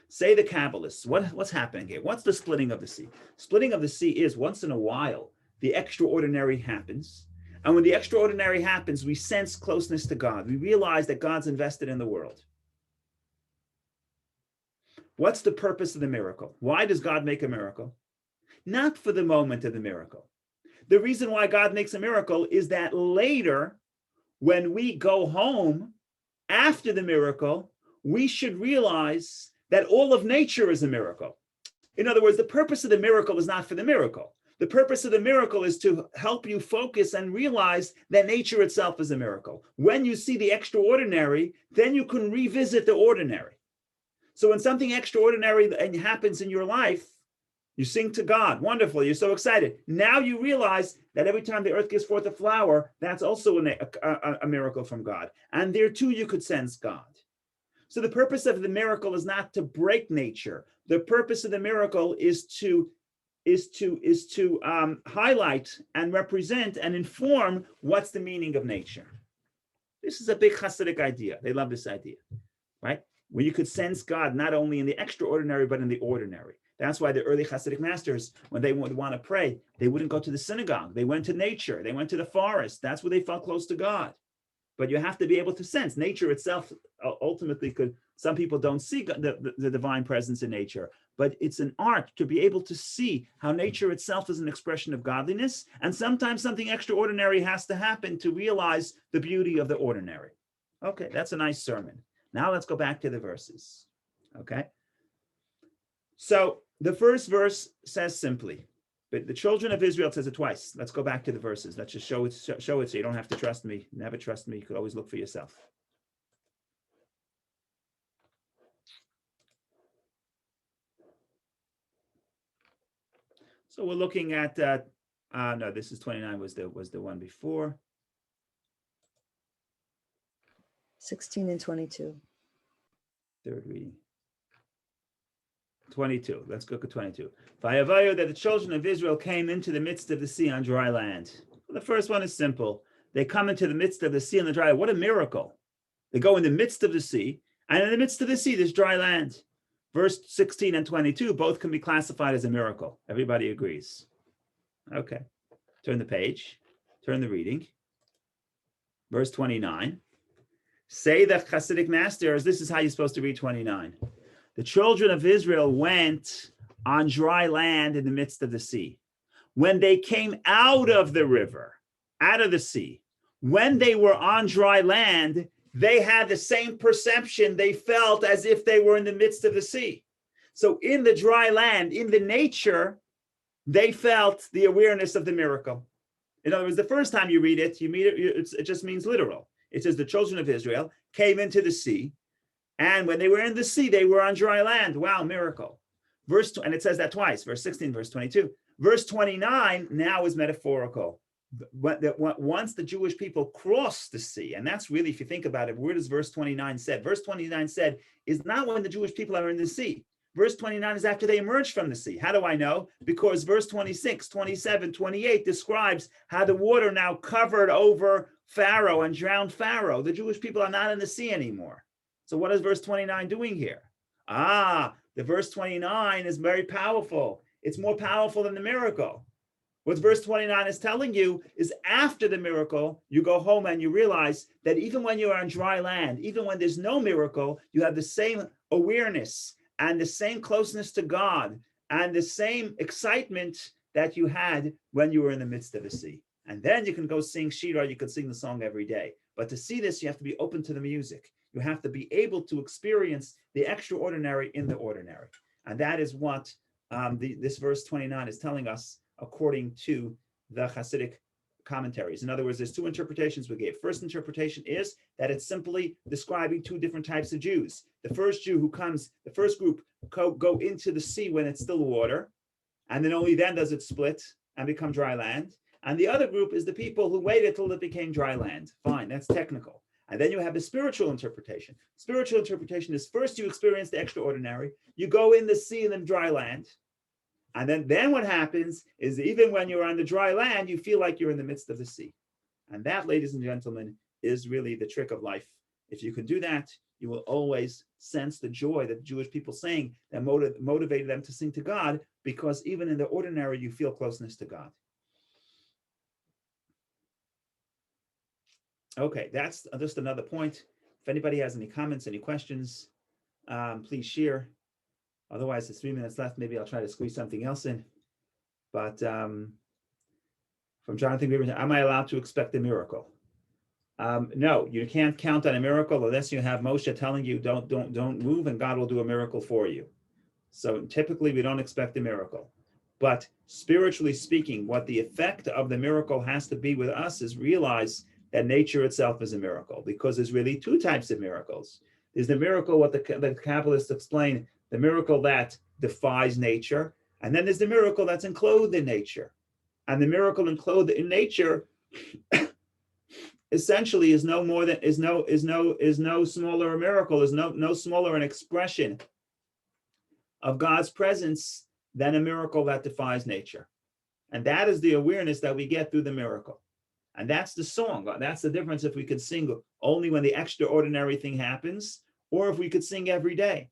Say the Kabbalists, what's happening here? What's the splitting of the sea? Splitting of the sea is once in a while, the extraordinary happens. And when the extraordinary happens, we sense closeness to God. We realize that God's invested in the world. What's the purpose of the miracle? Why does God make a miracle? Not for the moment of the miracle. The reason why God makes a miracle is that later, when we go home after the miracle, we should realize that all of nature is a miracle. In other words, the purpose of the miracle is not for the miracle. The purpose of the miracle is to help you focus and realize that nature itself is a miracle. When you see the extraordinary, then you can revisit the ordinary. So when something extraordinary happens in your life, you sing to God. Wonderful. You're so excited. Now you realize that every time the earth gives forth a flower, that's also a miracle from God. And there too, you could sense God. So the purpose of the miracle is not to break nature. The purpose of the miracle is to highlight and represent and inform what's the meaning of nature. This is a big Hasidic idea. They love this idea, right? Where you could sense God not only in the extraordinary, but in the ordinary. That's why the early Hasidic masters, when they would want to pray, they wouldn't go to the synagogue. They went to nature. They went to the forest. That's where they felt close to God. But you have to be able to sense. Nature itself ultimately could, some people don't see the divine presence in nature, but it's an art to be able to see how nature itself is an expression of godliness. And sometimes something extraordinary has to happen to realize the beauty of the ordinary. Okay, that's a nice sermon. Now let's go back to the verses. Okay. So the first verse says simply, but the children of Israel, says it twice. Let's go back to the verses. Let's just show it so you don't have to trust me. Never trust me. You could always look for yourself. So we're looking at, no, this is 29 was the one before. 16 and 22. Third reading. 22. Let's look at 22. Vayavayu, that the children of Israel came into the midst of the sea on dry land. Well, the first one is simple. They come into the midst of the sea on the dry land. What a miracle. They go in the midst of the sea, and in the midst of the sea, there's dry land. Verse 16 and 22 both can be classified as a miracle. Everybody agrees. Okay. Turn the page. Turn the reading. Verse 29. Say that Hasidic masters, this is how you're supposed to read 29. The children of Israel went on dry land in the midst of the sea. When they came out of the river, out of the sea, when they were on dry land, they had the same perception. They felt as if they were in the midst of the sea. So in the dry land, in the nature, they felt the awareness of the miracle. In other words, the first time you read it, it just means literal. It says the children of Israel came into the sea. And when they were in the sea, they were on dry land. Wow, miracle. And it says that twice, verse 16, verse 22. Verse 29 now is metaphorical. Once the Jewish people crossed the sea, and that's really, if you think about it, where does verse 29 said? Verse 29 said is not when the Jewish people are in the sea. Verse 29 is after they emerged from the sea. How do I know? Because verse 26, 27, 28 describes how the water now covered over Pharaoh and drowned Pharaoh. The Jewish people are not in the sea anymore. So what is verse 29 doing here? The verse 29 is very powerful. It's more powerful than the miracle. What verse 29 is telling you is after the miracle, you go home and you realize that even when you're on dry land, even when there's no miracle, you have the same awareness and the same closeness to God and the same excitement that you had when you were in the midst of the sea. And then you can go sing Shira, you can sing the song every day. But to see this, you have to be open to the music. You have to be able to experience the extraordinary in the ordinary. And that is what this verse 29 is telling us according to the Hasidic commentaries. In other words, there's two interpretations we gave. First interpretation is that it's simply describing two different types of Jews. The first Jew who comes, the first group go into the sea when it's still water, and then only then does it split and become dry land. And the other group is the people who waited till it became dry land. Fine, that's technical. And then you have the spiritual interpretation. Spiritual interpretation is first you experience the extraordinary, you go in the sea and then dry land. And then what happens is even when you're on the dry land, you feel like you're in the midst of the sea. And that, ladies and gentlemen, is really the trick of life. If you can do that, you will always sense the joy that the Jewish people sang that motivated them to sing to God, because even in the ordinary, you feel closeness to God. Okay, that's just another point. If anybody has any comments, any questions, please share. Otherwise, there's 3 minutes left. Maybe I'll try to squeeze something else in. But from Jonathan Grieber, am I allowed to expect a miracle? No, you can't count on a miracle unless you have Moshe telling you don't move, and God will do a miracle for you. So typically, we don't expect a miracle. But spiritually speaking, what the effect of the miracle has to be with us is realize that nature itself is a miracle, because there's really 2 types of miracles. There's the miracle, what the Kabbalists explain, the miracle that defies nature, and then there's the miracle that's enclosed in nature. And the miracle enclosed in nature essentially is no more than no smaller a miracle, is no smaller an expression of God's presence than a miracle that defies nature. And that is the awareness that we get through the miracle. And that's the song. That's the difference if we could sing only when the extraordinary thing happens, or if we could sing every day.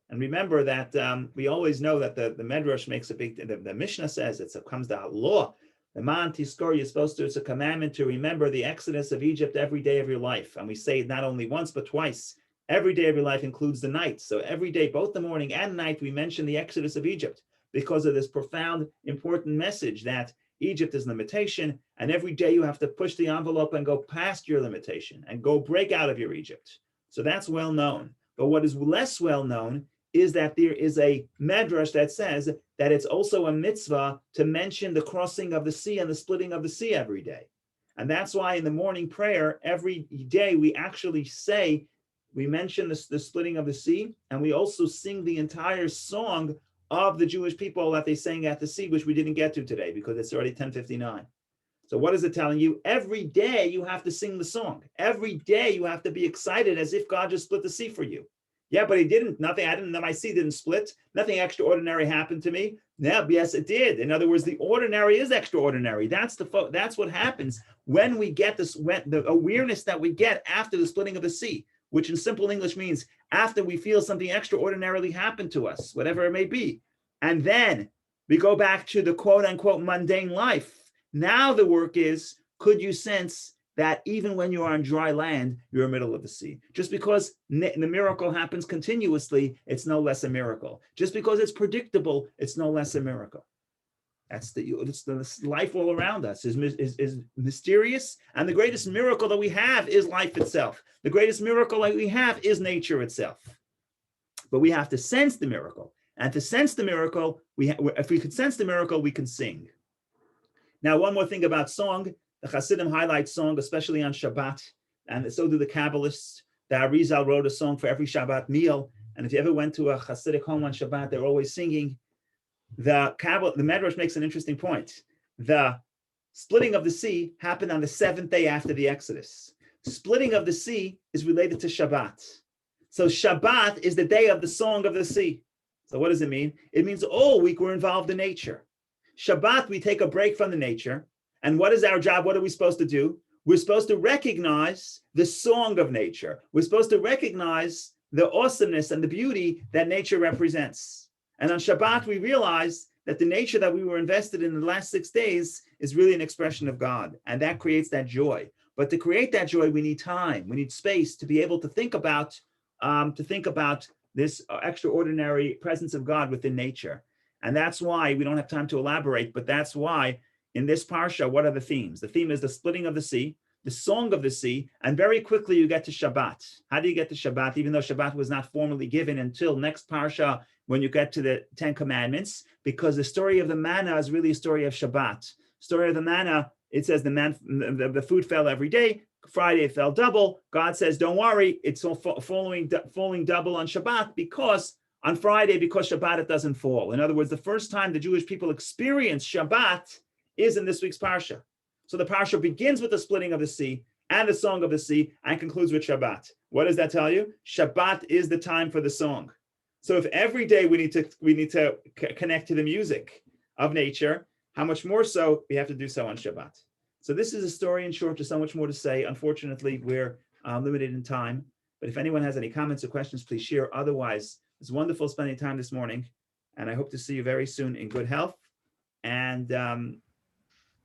And remember that we always know that the Medrash makes a big, the Mishnah says it comes to law. The man Tiskor, you're supposed to, it's a commandment to remember the exodus of Egypt every day of your life. And we say it not only once, but twice. Every day of your life includes the night. So every day, both the morning and night, we mention the exodus of Egypt because of this profound, important message that Egypt is limitation. And every day you have to push the envelope and go past your limitation and go break out of your Egypt. So that's well known. But what is less well known is that there is a medrash that says that it's also a mitzvah to mention the crossing of the sea and the splitting of the sea every day. And that's why in the morning prayer, every day we actually say, we mention the splitting of the sea, and we also sing the entire song of the Jewish people that they sang at the sea, which we didn't get to today because it's already 10:59. So what is it telling you? Every day you have to sing the song. Every day you have to be excited as if God just split the sea for you. Yeah, but he didn't. My sea didn't split. Nothing extraordinary happened to me. Yeah, yes, it did. In other words, the ordinary is extraordinary. That's what happens when we get this, when the awareness that we get after the splitting of the sea, which in simple English means after we feel something extraordinarily happen to us, whatever it may be. And then we go back to the quote unquote mundane life. Now the work is, could you sense that even when you are on dry land, you're in the middle of the sea? Just because the miracle happens continuously, it's no less a miracle. Just because it's predictable, it's no less a miracle. It's the life all around us is mysterious. And the greatest miracle that we have is life itself. The greatest miracle that we have is nature itself. But we have to sense the miracle. And to sense the miracle, if we could sense the miracle, we can sing. Now, one more thing about song. The Hasidim highlight song, especially on Shabbat, and so do the Kabbalists. The Arizal wrote a song for every Shabbat meal. And if you ever went to a Hasidic home on Shabbat, they're always singing. The Medrash makes an interesting point. The splitting of the sea happened on the 7th day after the Exodus. Splitting of the sea is related to Shabbat. So Shabbat is the day of the song of the sea. So what does it mean? It means all week we're involved in nature. Shabbat, we take a break from the nature. And what is our job? What are we supposed to do? We're supposed to recognize the song of nature. We're supposed to recognize the awesomeness and the beauty that nature represents. And on Shabbat, we realize that the nature that we were invested in the last 6 days is really an expression of God. And that creates that joy. But to create that joy, we need time. We need space to be able to think about this extraordinary presence of God within nature. And that's why we don't have time to elaborate, but that's why in this parsha, what are the themes? The theme is the splitting of the sea, the song of the sea, and very quickly you get to Shabbat. How do you get to Shabbat? Even though Shabbat was not formally given until next parsha when you get to the 10 Commandments, because the story of the manna is really a story of Shabbat. Story of the manna, it says the food fell every day. Friday it fell double. God says, don't worry, it's falling double on Shabbat because on Friday, because Shabbat it doesn't fall. In other words, the first time the Jewish people experience Shabbat is in this week's parsha. So the parsha begins with the splitting of the sea and the song of the sea and concludes with Shabbat. What does that tell you? Shabbat is the time for the song. So if every day we need to connect to the music of nature, how much more so we have to do so on Shabbat. So this is a story in short. There's so much more to say. Unfortunately, we're limited in time. But if anyone has any comments or questions, please share. Otherwise, it's wonderful spending time this morning. And I hope to see you very soon in good health. And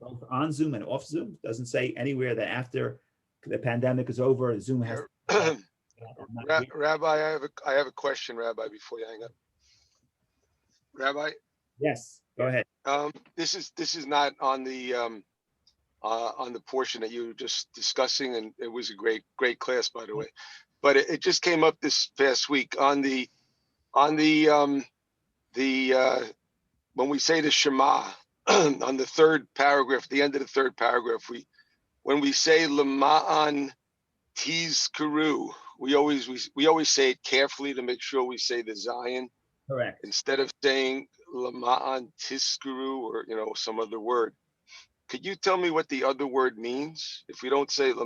both on Zoom and off Zoom. Doesn't say anywhere that after the pandemic is over. Zoom has. I'm not here. Rabbi, I have a question, Rabbi, before you hang up. Rabbi, Yes, go ahead. this is not on the portion that you were just discussing, and it was a great class, by the way. But it just came up this past week on the when we say the Shema on the third paragraph, the end of the third paragraph, when we say Lama'an Tizkuru, we always say it carefully to make sure we say the Zion Correct. instead of saying Lama'an Tizkuru or some other word. Could you tell me what the other word means if we don't say